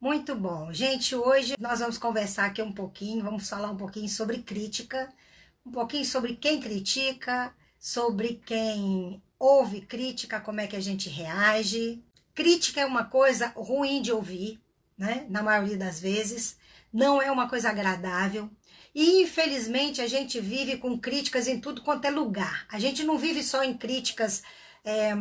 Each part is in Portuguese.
Muito bom. Gente, hoje nós vamos conversar aqui um pouquinho, vamos falar um pouquinho sobre crítica, um pouquinho sobre quem critica, sobre quem ouve crítica, como é que a gente reage. Crítica é uma coisa ruim de ouvir, né? Na maioria das vezes, não é uma coisa agradável. E infelizmente a gente vive com críticas em tudo quanto é lugar. A gente não vive só em críticas é,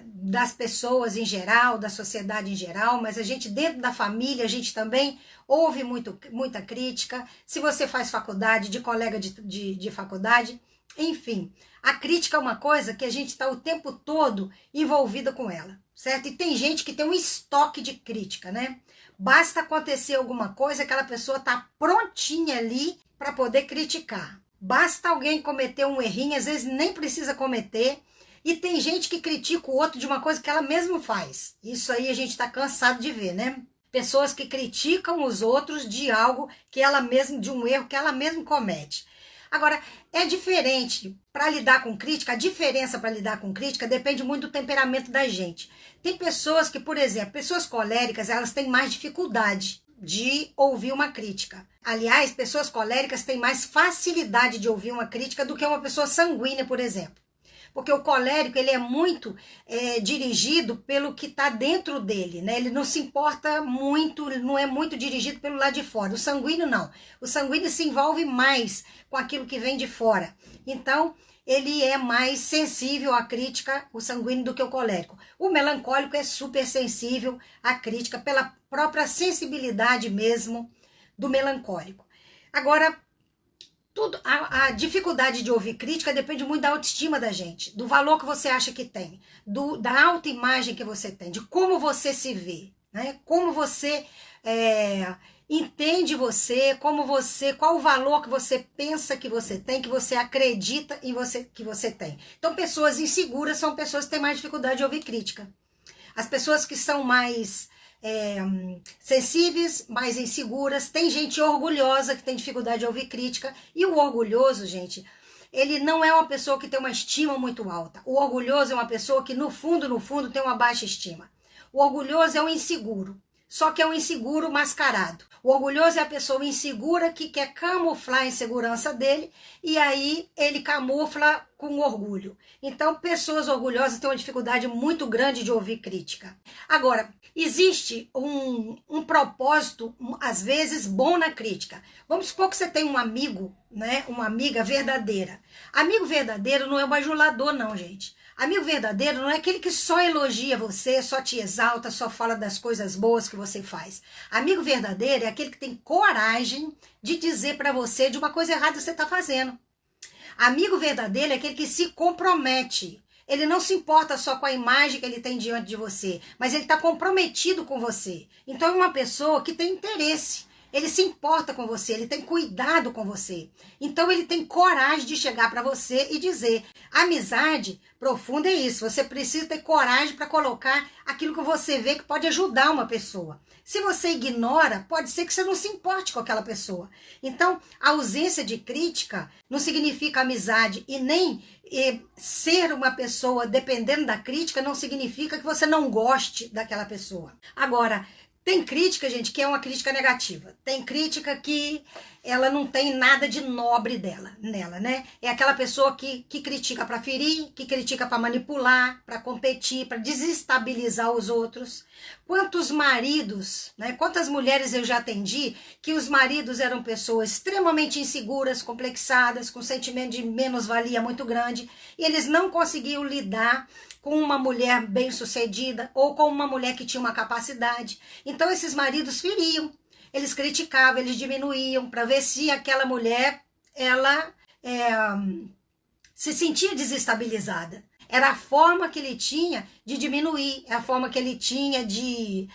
das pessoas em geral, da sociedade em geral, mas a gente dentro da família, a gente também ouve muita crítica. Se você faz faculdade, de colega de faculdade, enfim, a crítica é uma coisa que a gente está o tempo todo envolvida com ela, certo? E tem gente que tem um estoque de crítica, né? Basta acontecer alguma coisa, aquela pessoa tá prontinha ali para poder criticar. Basta alguém cometer um errinho, às vezes nem precisa cometer, e tem gente que critica o outro de uma coisa que ela mesma faz. Isso aí a gente tá cansado de ver, né? Pessoas que criticam os outros de algo que ela mesma, de um erro que ela mesma comete. Agora, é diferente para lidar com crítica, a diferença para lidar com crítica depende muito do temperamento da gente. Tem pessoas que, por exemplo, pessoas coléricas, elas têm mais dificuldade de ouvir uma crítica. Aliás, pessoas coléricas têm mais facilidade de ouvir uma crítica do que uma pessoa sanguínea, por exemplo. Porque o colérico, ele é muito dirigido pelo que está dentro dele, né? Ele não se importa muito, não é muito dirigido pelo lado de fora. O sanguíneo, não. O sanguíneo se envolve mais com aquilo que vem de fora. Então, ele é mais sensível à crítica, o sanguíneo, do que o colérico. O melancólico é super sensível à crítica pela própria sensibilidade mesmo do melancólico. Agora, a dificuldade de ouvir crítica depende muito da autoestima da gente, do valor que você acha que tem, da autoimagem que você tem, de como você se vê, né? Como você entende você, qual o valor que você pensa que você tem, que você acredita em você que você tem. Então, pessoas inseguras são pessoas que têm mais dificuldade de ouvir crítica. As pessoas que são mais sensíveis, mais inseguras, tem gente orgulhosa que tem dificuldade de ouvir crítica, e o orgulhoso, gente, ele não é uma pessoa que tem uma estima muito alta. O orgulhoso é uma pessoa que no fundo tem uma baixa estima. O orgulhoso é um inseguro, só que é um inseguro mascarado. O orgulhoso é a pessoa insegura que quer camuflar a insegurança dele, e aí ele camufla com orgulho. Então, pessoas orgulhosas têm uma dificuldade muito grande de ouvir crítica. Agora, existe um propósito, às vezes, bom na crítica. Vamos supor que você tem um amigo, né? Uma amiga verdadeira. Amigo verdadeiro não é o bajulador, não, gente. Amigo verdadeiro não é aquele que só elogia você, só te exalta, só fala das coisas boas que você faz. Amigo verdadeiro é aquele que tem coragem de dizer para você de uma coisa errada que você está fazendo. Amigo verdadeiro é aquele que se compromete. Ele não se importa só com a imagem que ele tem diante de você, mas ele está comprometido com você. Então é uma pessoa que tem interesse. Ele se importa com você, ele tem cuidado com você. Então ele tem coragem de chegar para você e dizer: amizade profunda é isso. Você precisa ter coragem para colocar aquilo que você vê que pode ajudar uma pessoa. Se você ignora, pode ser que você não se importe com aquela pessoa. Então, a ausência de crítica não significa amizade, e nem ser uma pessoa dependendo da crítica não significa que você não goste daquela pessoa. Agora, tem crítica, gente, que é uma crítica negativa. Tem crítica que ela não tem nada de nobre nela, né? É aquela pessoa que critica para ferir, que critica para manipular, para competir, para desestabilizar os outros. Quantos maridos, né? Quantas mulheres eu já atendi que os maridos eram pessoas extremamente inseguras, complexadas, com sentimento de menos-valia muito grande, e eles não conseguiam lidar com uma mulher bem-sucedida ou com uma mulher que tinha uma capacidade. Então esses maridos feriam, eles criticavam, eles diminuíam para ver se aquela mulher ela se sentia desestabilizada. Era a forma que ele tinha de diminuir, é a forma que ele tinha de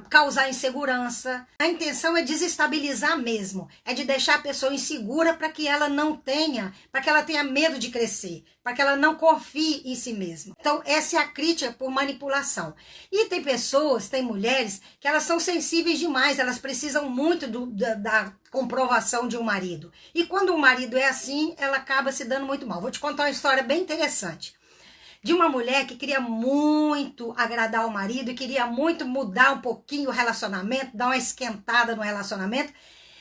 causar insegurança. A intenção é desestabilizar mesmo, é de deixar a pessoa insegura para que ela não tenha, para que ela tenha medo de crescer, para que ela não confie em si mesma. Então essa é a crítica por manipulação. E tem pessoas, tem mulheres que elas são sensíveis demais, elas precisam muito da comprovação de um marido. E quando um marido é assim, ela acaba se dando muito mal. Vou te contar uma história bem interessante. de uma mulher que queria muito agradar o marido e queria muito mudar um pouquinho o relacionamento, dar uma esquentada no relacionamento.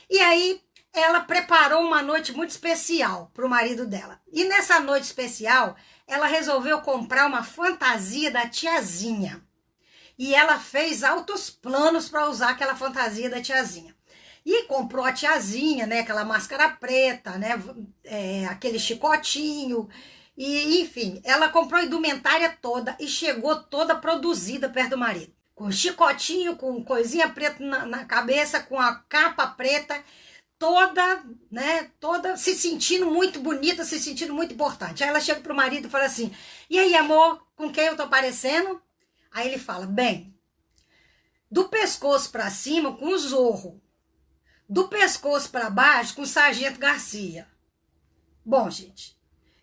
E aí ela preparou uma noite muito especial para o marido dela. E nessa noite especial, ela resolveu comprar uma fantasia da tiazinha. E ela fez altos planos para usar aquela fantasia da tiazinha. E comprou a tiazinha, né? Aquela máscara preta, né? Aquele chicotinho. E, enfim, ela comprou a indumentária toda e chegou toda produzida perto do marido. Com chicotinho, com coisinha preta na cabeça, com a capa preta, toda, né? Toda se sentindo muito bonita, se sentindo muito importante. Aí ela chega pro marido e fala assim: e aí, amor, com quem eu tô parecendo? Aí ele fala: bem, do pescoço para cima com o Zorro, do pescoço para baixo com o Sargento Garcia. Bom, gente,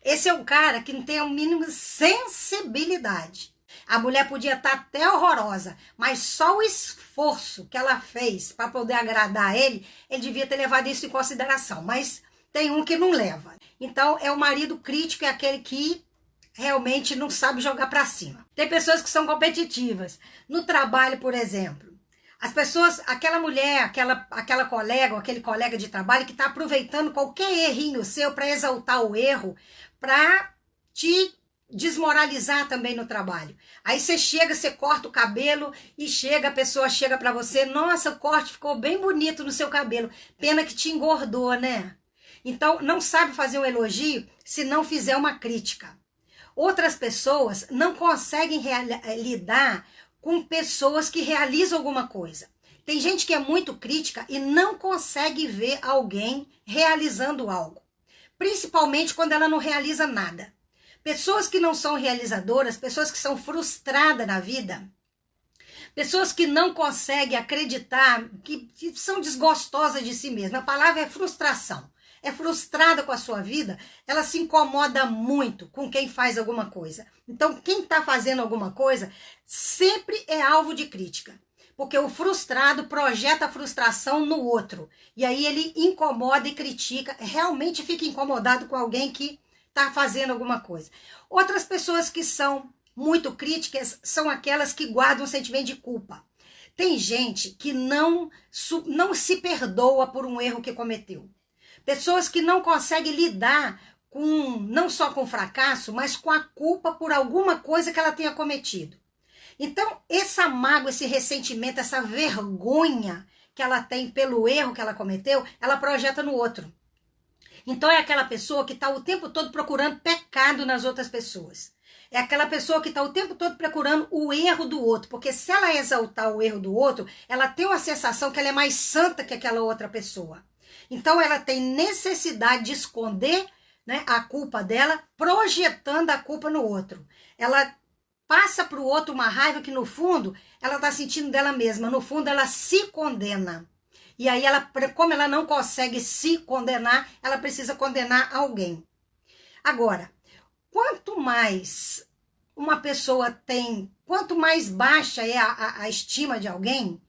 esse é um cara que não tem a mínima sensibilidade. A mulher podia estar até horrorosa, mas só o esforço que ela fez para poder agradar ele devia ter levado isso em consideração. Mas tem um que não leva. Então, é o marido crítico, é aquele que realmente não sabe jogar para cima. Tem pessoas que são competitivas. No trabalho, por exemplo, as pessoas, aquela mulher, aquela colega ou aquele colega de trabalho que está aproveitando qualquer errinho seu para exaltar o erro, para te desmoralizar também no trabalho. Aí você chega, você corta o cabelo e a pessoa chega para você: nossa, o corte ficou bem bonito no seu cabelo, pena que te engordou, né? Então, não sabe fazer um elogio se não fizer uma crítica. Outras pessoas não conseguem lidar com pessoas que realizam alguma coisa. Tem gente que é muito crítica e não consegue ver alguém realizando algo. Principalmente quando ela não realiza nada. Pessoas que não são realizadoras, pessoas que são frustradas na vida, pessoas que não conseguem acreditar, que são desgostosas de si mesmas. A palavra é frustração. É frustrada com a sua vida, ela se incomoda muito com quem faz alguma coisa. Então, quem está fazendo alguma coisa sempre é alvo de crítica. Porque o frustrado projeta a frustração no outro. E aí ele incomoda e critica, realmente fica incomodado com alguém que está fazendo alguma coisa. Outras pessoas que são muito críticas são aquelas que guardam um sentimento de culpa. Tem gente que não se perdoa por um erro que cometeu. Pessoas que não conseguem lidar não só com o fracasso, mas com a culpa por alguma coisa que ela tenha cometido. Então, essa mágoa, esse ressentimento, essa vergonha que ela tem pelo erro que ela cometeu, ela projeta no outro. Então, é aquela pessoa que está o tempo todo procurando pecado nas outras pessoas. É aquela pessoa que está o tempo todo procurando o erro do outro. Porque se ela exaltar o erro do outro, ela tem uma sensação que ela é mais santa que aquela outra pessoa. Então, ela tem necessidade de esconder, né, a culpa dela, projetando a culpa no outro. Ela passa para o outro uma raiva que, no fundo, ela está sentindo dela mesma. No fundo, ela se condena. E aí, como ela não consegue se condenar, ela precisa condenar alguém. Agora, quanto mais uma pessoa tem, quanto mais baixa é a estima de alguém,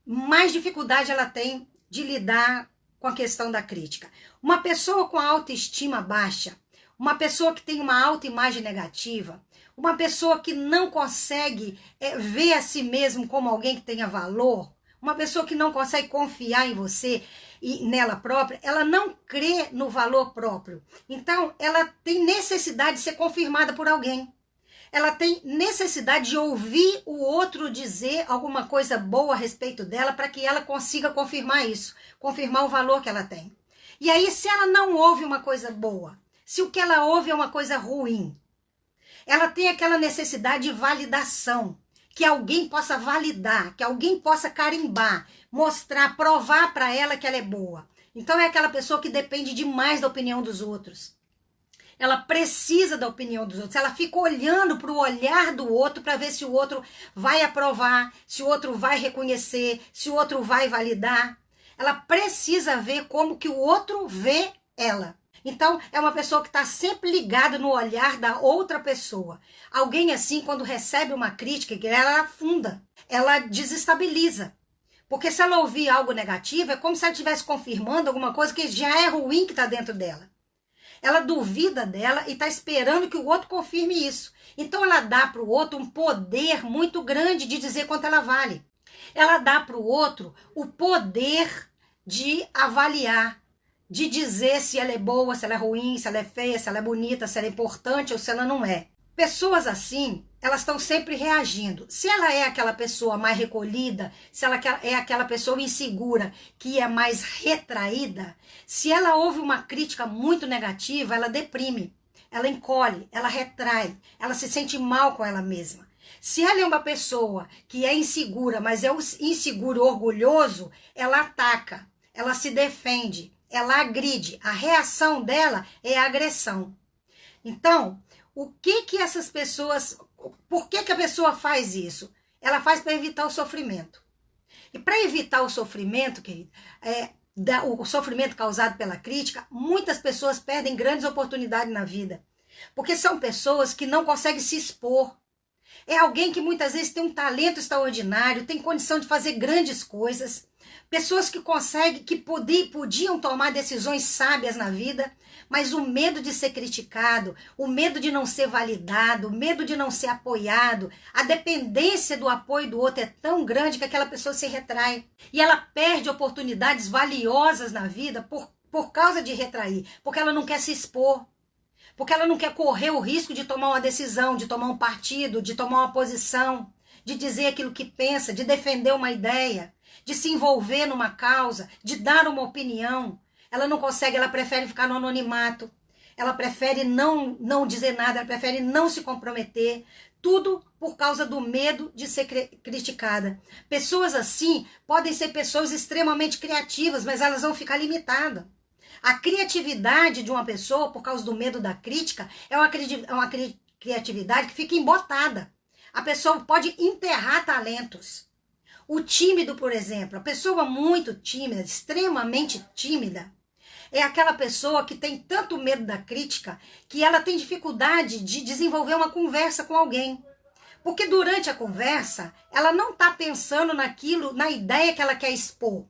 mais dificuldade ela tem de lidar com a questão da crítica. Uma pessoa com a autoestima baixa, uma pessoa que tem uma autoimagem negativa, uma pessoa que não consegue ver a si mesmo como alguém que tenha valor, uma pessoa que não consegue confiar em você e nela própria, ela não crê no valor próprio. Então, ela tem necessidade de ser confirmada por alguém. Ela tem necessidade de ouvir o outro dizer alguma coisa boa a respeito dela para que ela consiga confirmar isso, confirmar o valor que ela tem. E aí, se ela não ouve uma coisa boa, se o que ela ouve é uma coisa ruim, ela tem aquela necessidade de validação, que alguém possa validar, que alguém possa carimbar, mostrar, provar para ela que ela é boa. Então, é aquela pessoa que depende demais da opinião dos outros. Ela precisa da opinião dos outros. Ela fica olhando para o olhar do outro para ver se o outro vai aprovar, se o outro vai reconhecer, se o outro vai validar. Ela precisa ver como que o outro vê ela. Então, é uma pessoa que está sempre ligada no olhar da outra pessoa. Alguém assim, quando recebe uma crítica, ela afunda, ela desestabiliza. Porque se ela ouvir algo negativo, é como se ela estivesse confirmando alguma coisa que já é ruim que está dentro dela. Ela duvida dela e está esperando que o outro confirme isso. Então ela dá para o outro um poder muito grande de dizer quanto ela vale. Ela dá para o outro o poder de avaliar, de dizer se ela é boa, se ela é ruim, se ela é feia, se ela é bonita, se ela é importante ou se ela não é. Pessoas assim, elas estão sempre reagindo. Se ela é aquela pessoa mais recolhida, se ela é aquela pessoa insegura, que é mais retraída, se ela ouve uma crítica muito negativa, ela deprime, ela encolhe, ela retrai, ela se sente mal com ela mesma. Se ela é uma pessoa que é insegura, mas é inseguro, orgulhoso, ela ataca, ela se defende, ela agride. A reação dela é a agressão. Então, o que essas pessoas... Por que a pessoa faz isso? Ela faz para evitar o sofrimento. E para evitar o sofrimento, querido, o sofrimento causado pela crítica, muitas pessoas perdem grandes oportunidades na vida. Porque são pessoas que não conseguem se expor. É alguém que muitas vezes tem um talento extraordinário, tem condição de fazer grandes coisas. Pessoas que conseguem, que podiam tomar decisões sábias na vida, mas o medo de ser criticado, o medo de não ser validado, o medo de não ser apoiado, a dependência do apoio do outro é tão grande que aquela pessoa se retrai. E ela perde oportunidades valiosas na vida por causa de retrair, porque ela não quer se expor. Porque ela não quer correr o risco de tomar uma decisão, de tomar um partido, de tomar uma posição, de dizer aquilo que pensa, de defender uma ideia, de se envolver numa causa, de dar uma opinião. Ela não consegue, ela prefere ficar no anonimato, ela prefere não dizer nada, ela prefere não se comprometer. Tudo por causa do medo de ser criticada. Pessoas assim podem ser pessoas extremamente criativas, mas elas vão ficar limitadas. A criatividade de uma pessoa, por causa do medo da crítica, é uma criatividade que fica embotada. A pessoa pode enterrar talentos. O tímido, por exemplo, a pessoa muito tímida, extremamente tímida, é aquela pessoa que tem tanto medo da crítica que ela tem dificuldade de desenvolver uma conversa com alguém. Porque durante a conversa, ela não está pensando naquilo, na ideia que ela quer expor.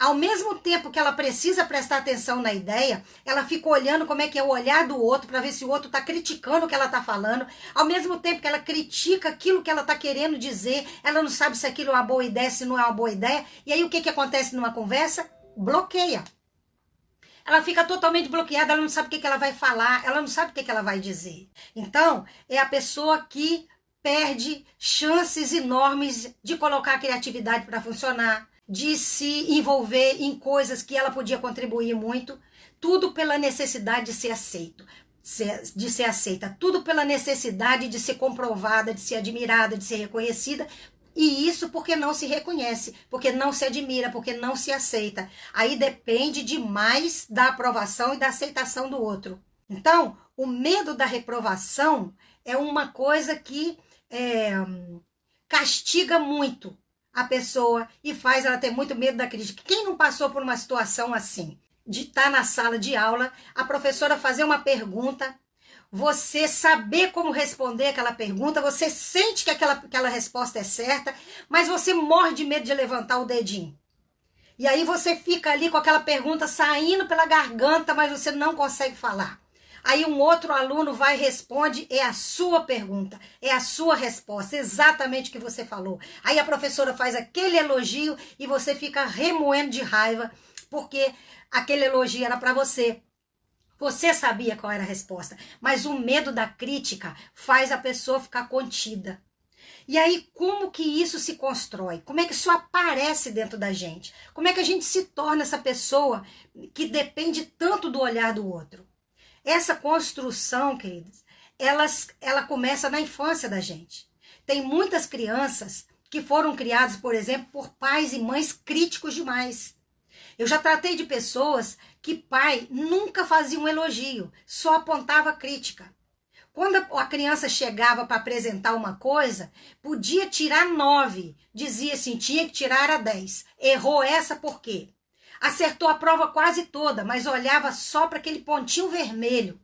Ao mesmo tempo que ela precisa prestar atenção na ideia, ela fica olhando como é que é o olhar do outro para ver se o outro está criticando o que ela está falando. Ao mesmo tempo que ela critica aquilo que ela está querendo dizer, ela não sabe se aquilo é uma boa ideia, se não é uma boa ideia. E aí o que acontece numa conversa? Bloqueia. Ela fica totalmente bloqueada, ela não sabe o que ela vai falar, ela não sabe o que ela vai dizer. Então, é a pessoa que perde chances enormes de colocar a criatividade para funcionar, de se envolver em coisas que ela podia contribuir muito, tudo pela necessidade de ser aceito, de ser aceita, tudo pela necessidade de ser comprovada, de ser admirada, de ser reconhecida, e isso porque não se reconhece, porque não se admira, porque não se aceita. Aí depende demais da aprovação e da aceitação do outro. Então, o medo da reprovação é uma coisa que castiga muito a pessoa e faz ela ter muito medo da crítica. Quem não passou por uma situação assim? De estar na sala de aula, a professora fazer uma pergunta, você saber como responder aquela pergunta, você sente que aquela resposta é certa, mas você morre de medo de levantar o dedinho. E aí você fica ali com aquela pergunta saindo pela garganta, mas você não consegue falar. Aí um outro aluno vai e responde, é a sua pergunta, é a sua resposta, exatamente o que você falou. Aí a professora faz aquele elogio e você fica remoendo de raiva, porque aquele elogio era para você. Você sabia qual era a resposta, mas o medo da crítica faz a pessoa ficar contida. E aí, como que isso se constrói? Como é que isso aparece dentro da gente? Como é que a gente se torna essa pessoa que depende tanto do olhar do outro? Essa construção, queridos, ela começa na infância da gente. Tem muitas crianças que foram criadas, por exemplo, por pais e mães críticos demais. Eu já tratei de pessoas que pai nunca fazia um elogio, só apontava crítica. Quando a criança chegava para apresentar uma coisa, podia tirar 9, dizia assim, tinha que tirar a 10. Errou essa por quê? Acertou a prova quase toda, mas olhava só para aquele pontinho vermelho,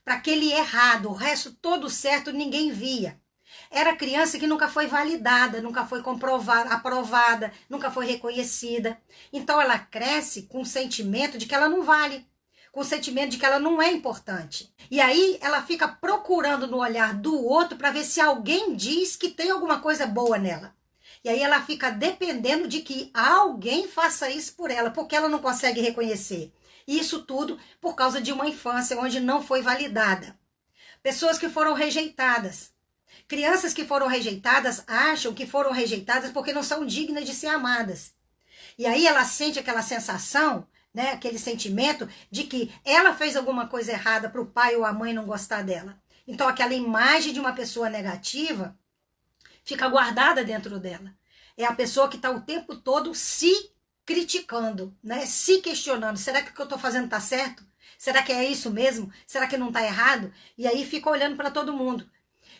para aquele errado, o resto todo certo ninguém via. Era criança que nunca foi validada, nunca foi comprovada, aprovada, nunca foi reconhecida. Então ela cresce com o sentimento de que ela não vale, com o sentimento de que ela não é importante. E aí ela fica procurando no olhar do outro para ver se alguém diz que tem alguma coisa boa nela. E aí ela fica dependendo de que alguém faça isso por ela, porque ela não consegue reconhecer. E isso tudo por causa de uma infância onde não foi validada. Pessoas que foram rejeitadas. Crianças que foram rejeitadas acham que foram rejeitadas porque não são dignas de ser amadas. E aí ela sente aquela sensação, né, aquele sentimento de que ela fez alguma coisa errada para o pai ou a mãe não gostar dela. Então aquela imagem de uma pessoa negativa fica guardada dentro dela. É a pessoa que está o tempo todo se criticando, né, se questionando. Será que o que eu estou fazendo está certo? Será que é isso mesmo? Será que não está errado? E aí fica olhando para todo mundo.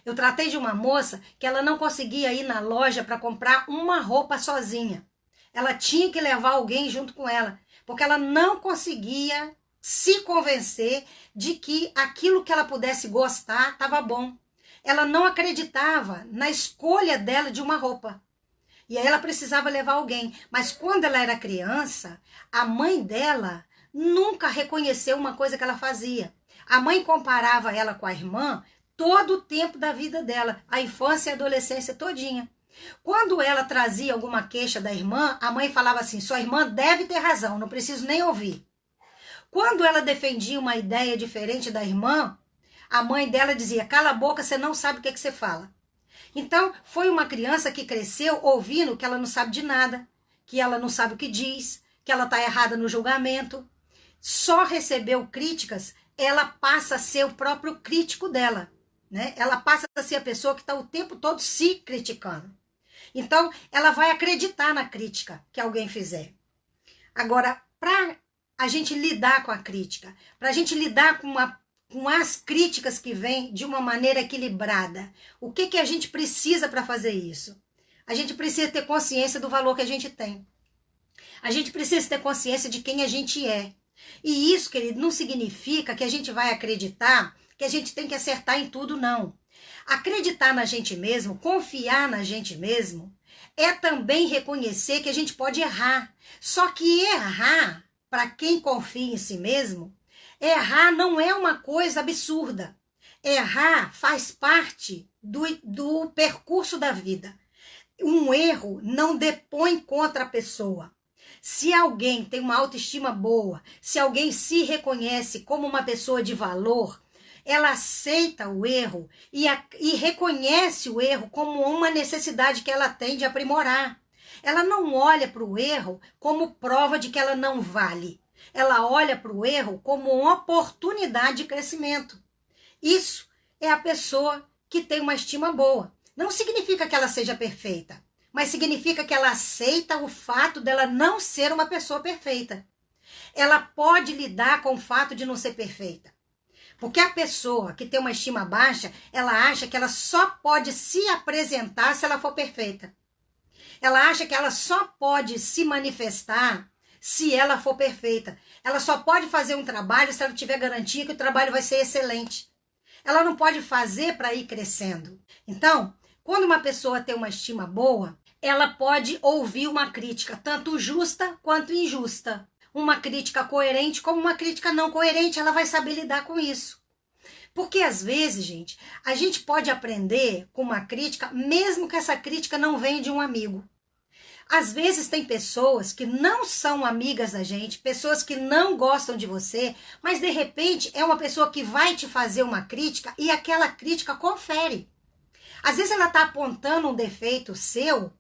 Eu tratei de uma moça que ela não conseguia ir na loja para comprar uma roupa sozinha. Ela tinha que levar alguém junto com ela, porque ela não conseguia se convencer de que aquilo que ela pudesse gostar estava bom. Ela não acreditava na escolha dela de uma roupa. E aí ela precisava levar alguém. Mas quando ela era criança, a mãe dela nunca reconheceu uma coisa que ela fazia. A mãe comparava ela com a irmã todo o tempo da vida dela, a infância e a adolescência todinha. Quando ela trazia alguma queixa da irmã, a mãe falava assim, sua irmã deve ter razão, não preciso nem ouvir. Quando ela defendia uma ideia diferente da irmã, a mãe dela dizia, cala a boca, você não sabe o que você fala. Então, foi uma criança que cresceu ouvindo que ela não sabe de nada, que ela não sabe o que diz, que ela está errada no julgamento. Só recebeu críticas, ela passa a ser o próprio crítico dela. Né? Ela passa a ser a pessoa que está o tempo todo se criticando. Então, ela vai acreditar na crítica que alguém fizer. Agora, para a gente lidar com a crítica, para a gente lidar com as críticas que vêm de uma maneira equilibrada, o que a gente precisa para fazer isso? A gente precisa ter consciência do valor que a gente tem. A gente precisa ter consciência de quem a gente é. E isso, querido, não significa que a gente vai acreditar que a gente tem que acertar em tudo, não. Acreditar na gente mesmo, confiar na gente mesmo, é também reconhecer que a gente pode errar. Só que errar, para quem confia em si mesmo, errar não é uma coisa absurda. Errar faz parte do percurso da vida. Um erro não depõe contra a pessoa. Se alguém tem uma autoestima boa, se alguém se reconhece como uma pessoa de valor, ela aceita o erro e reconhece o erro como uma necessidade que ela tem de aprimorar. Ela não olha para o erro como prova de que ela não vale. Ela olha para o erro como uma oportunidade de crescimento. Isso é a pessoa que tem uma estima boa. Não significa que ela seja perfeita, mas significa que ela aceita o fato dela não ser uma pessoa perfeita. Ela pode lidar com o fato de não ser perfeita. Porque a pessoa que tem uma estima baixa, ela acha que ela só pode se apresentar se ela for perfeita. Ela acha que ela só pode se manifestar se ela for perfeita. Ela só pode fazer um trabalho se ela tiver garantia que o trabalho vai ser excelente. Ela não pode fazer para ir crescendo. Então, quando uma pessoa tem uma estima boa, ela pode ouvir uma crítica, tanto justa quanto injusta. Uma crítica coerente como uma crítica não coerente, ela vai saber lidar com isso. Porque às vezes, gente, a gente pode aprender com uma crítica, mesmo que essa crítica não venha de um amigo. Às vezes tem pessoas que não são amigas da gente, pessoas que não gostam de você, mas de repente é uma pessoa que vai te fazer uma crítica e aquela crítica confere. Às vezes ela está apontando um defeito seu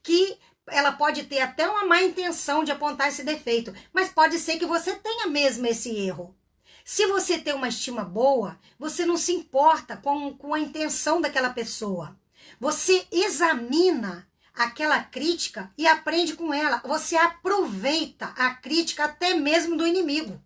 que ela pode ter até uma má intenção de apontar esse defeito, mas pode ser que você tenha mesmo esse erro. Se você tem uma estima boa, você não se importa com a intenção daquela pessoa. Você examina aquela crítica e aprende com ela. Você aproveita a crítica até mesmo do inimigo.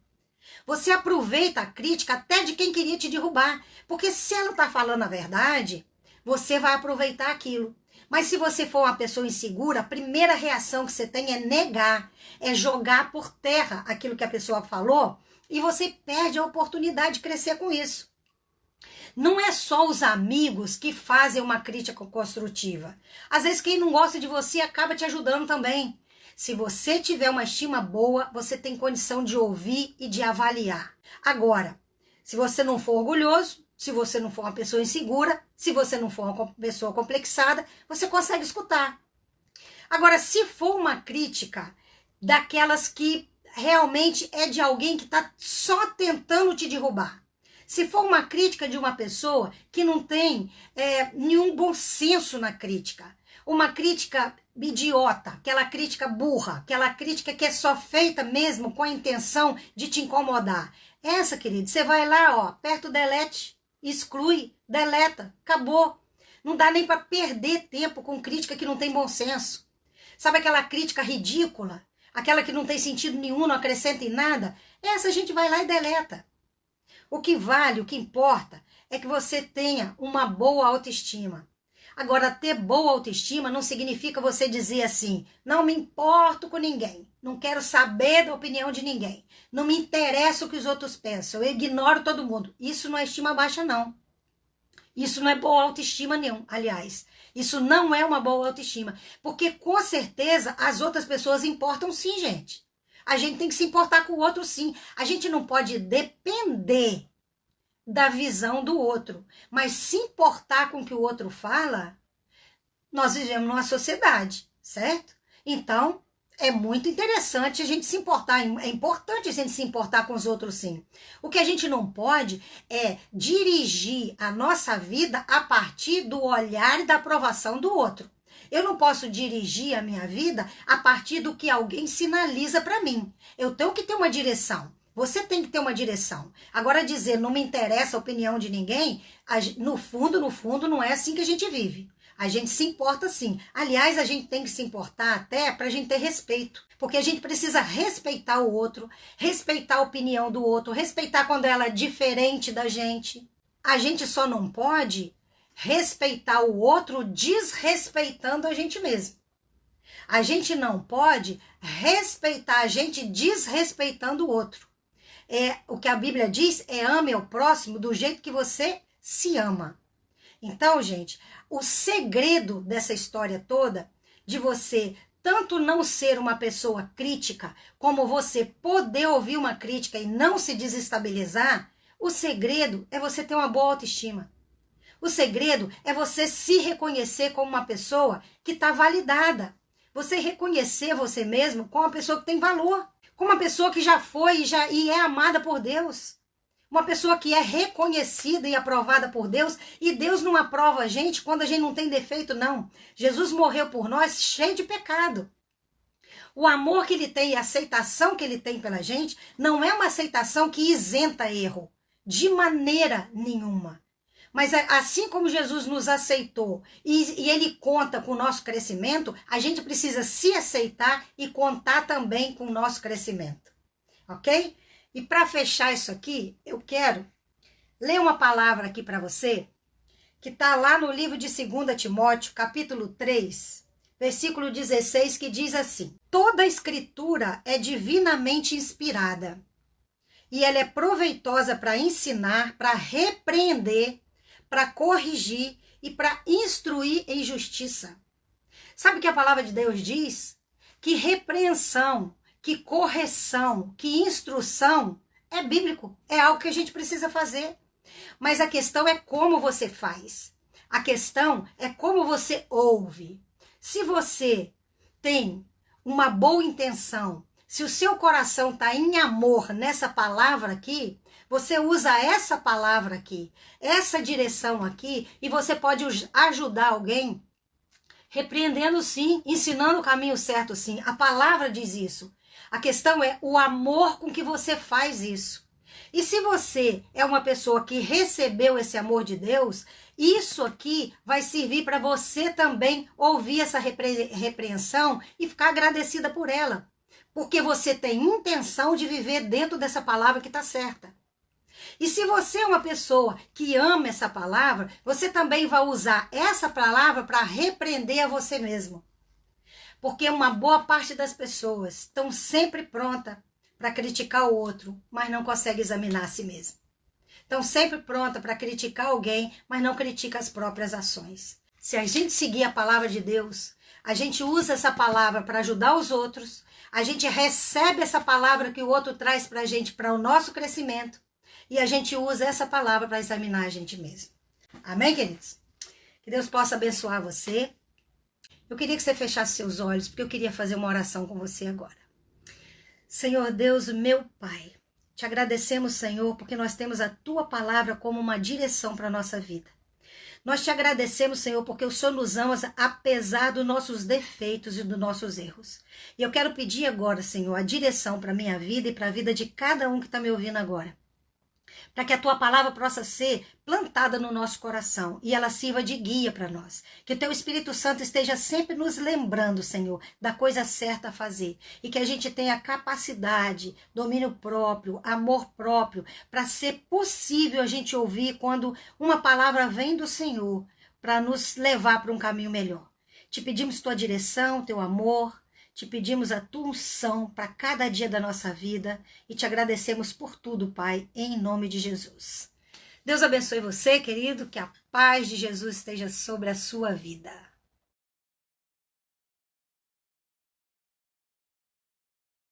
Você aproveita a crítica até de quem queria te derrubar. Porque se ela está falando a verdade, você vai aproveitar aquilo. Mas se você for uma pessoa insegura, a primeira reação que você tem é negar, é jogar por terra aquilo que a pessoa falou e você perde a oportunidade de crescer com isso. Não é só os amigos que fazem uma crítica construtiva. Às vezes quem não gosta de você acaba te ajudando também. Se você tiver uma estima boa, você tem condição de ouvir e de avaliar. Agora, se você não for orgulhoso, se você não for uma pessoa insegura, se você não for uma pessoa complexada, você consegue escutar. Agora, se for uma crítica daquelas que realmente é de alguém que está só tentando te derrubar, se for uma crítica de uma pessoa que não tem nenhum bom senso na crítica, uma crítica idiota, aquela crítica burra, aquela crítica que é só feita mesmo com a intenção de te incomodar. Essa, querido, você vai lá, ó, aperta o delete, exclui, deleta, acabou. Não dá nem para perder tempo com crítica que não tem bom senso. Sabe aquela crítica ridícula? Aquela que não tem sentido nenhum, não acrescenta em nada? Essa a gente vai lá e deleta. O que vale, o que importa, é que você tenha uma boa autoestima. Agora, ter boa autoestima não significa você dizer assim, não me importo com ninguém, não quero saber da opinião de ninguém, não me interessa o que os outros pensam, eu ignoro todo mundo. Isso não é estima baixa, não. Isso não é boa autoestima nenhum, aliás. Isso não é uma boa autoestima, porque com certeza as outras pessoas importam sim, gente. A gente tem que se importar com o outro sim. A gente não pode depender da visão do outro, mas se importar com o que o outro fala, nós vivemos numa sociedade, certo? Então, é muito interessante a gente se importar, é importante a gente se importar com os outros sim. O que a gente não pode é dirigir a nossa vida a partir do olhar e da aprovação do outro. Eu não posso dirigir a minha vida a partir do que alguém sinaliza para mim. Eu tenho que ter uma direção. Você tem que ter uma direção. Agora dizer não me interessa a opinião de ninguém, no fundo, não é assim que a gente vive. A gente se importa sim. Aliás, a gente tem que se importar até para a gente ter respeito. Porque a gente precisa respeitar o outro, respeitar a opinião do outro, respeitar quando ela é diferente da gente. A gente só não pode respeitar o outro desrespeitando a gente mesmo. A gente não pode respeitar a gente desrespeitando o outro. O que a Bíblia diz é ame ao próximo do jeito que você se ama. Então, gente, o segredo dessa história toda, de você tanto não ser uma pessoa crítica, como você poder ouvir uma crítica e não se desestabilizar, o segredo é você ter uma boa autoestima. O segredo é você se reconhecer como uma pessoa que está validada. Você reconhecer você mesmo como uma pessoa que tem valor. Como uma pessoa que já foi e é amada por Deus. Uma pessoa que é reconhecida e aprovada por Deus. E Deus não aprova a gente quando a gente não tem defeito, não. Jesus morreu por nós cheio de pecado. O amor que ele tem e a aceitação que ele tem pela gente não é uma aceitação que isenta erro. De maneira nenhuma. Mas assim como Jesus nos aceitou e ele conta com o nosso crescimento, a gente precisa se aceitar e contar também com o nosso crescimento. Ok? E para fechar isso aqui, eu quero ler uma palavra aqui para você, que está lá no livro de 2 Timóteo, capítulo 3, versículo 16, que diz assim: toda a escritura é divinamente inspirada e ela é proveitosa para ensinar, para repreender, para corrigir e para instruir em justiça. Sabe o que a palavra de Deus diz? Que repreensão, que correção, que instrução é bíblico, é algo que a gente precisa fazer. Mas a questão é como você faz. A questão é como você ouve. Se você tem uma boa intenção, se o seu coração está em amor nessa palavra aqui, você usa essa palavra aqui, essa direção aqui, e você pode ajudar alguém repreendendo sim, ensinando o caminho certo sim. A palavra diz isso. A questão é o amor com que você faz isso. E se você é uma pessoa que recebeu esse amor de Deus, isso aqui vai servir para você também ouvir essa repreensão e ficar agradecida por ela. Porque você tem intenção de viver dentro dessa palavra que está certa. E se você é uma pessoa que ama essa palavra, você também vai usar essa palavra para repreender a você mesmo. Porque uma boa parte das pessoas estão sempre pronta para criticar o outro, mas não consegue examinar a si mesmo. Estão sempre pronta para criticar alguém, mas não critica as próprias ações. Se a gente seguir a palavra de Deus, a gente usa essa palavra para ajudar os outros, a gente recebe essa palavra que o outro traz para a gente, para o nosso crescimento, e a gente usa essa palavra para examinar a gente mesmo. Amém, queridos? Que Deus possa abençoar você. Eu queria que você fechasse seus olhos, porque eu queria fazer uma oração com você agora. Senhor Deus, meu Pai, te agradecemos, Senhor, porque nós temos a Tua palavra como uma direção para a nossa vida. Nós te agradecemos, Senhor, porque o Senhor nos ama apesar dos nossos defeitos e dos nossos erros. E eu quero pedir agora, Senhor, a direção para a minha vida e para a vida de cada um que está me ouvindo agora. Para que a Tua palavra possa ser plantada no nosso coração e ela sirva de guia para nós. Que o Teu Espírito Santo esteja sempre nos lembrando, Senhor, da coisa certa a fazer. E que a gente tenha capacidade, domínio próprio, amor próprio, para ser possível a gente ouvir quando uma palavra vem do Senhor para nos levar para um caminho melhor. Te pedimos Tua direção, Teu amor. Te pedimos a Tua unção para cada dia da nossa vida e te agradecemos por tudo, Pai, em nome de Jesus. Deus abençoe você, querido, que a paz de Jesus esteja sobre a sua vida.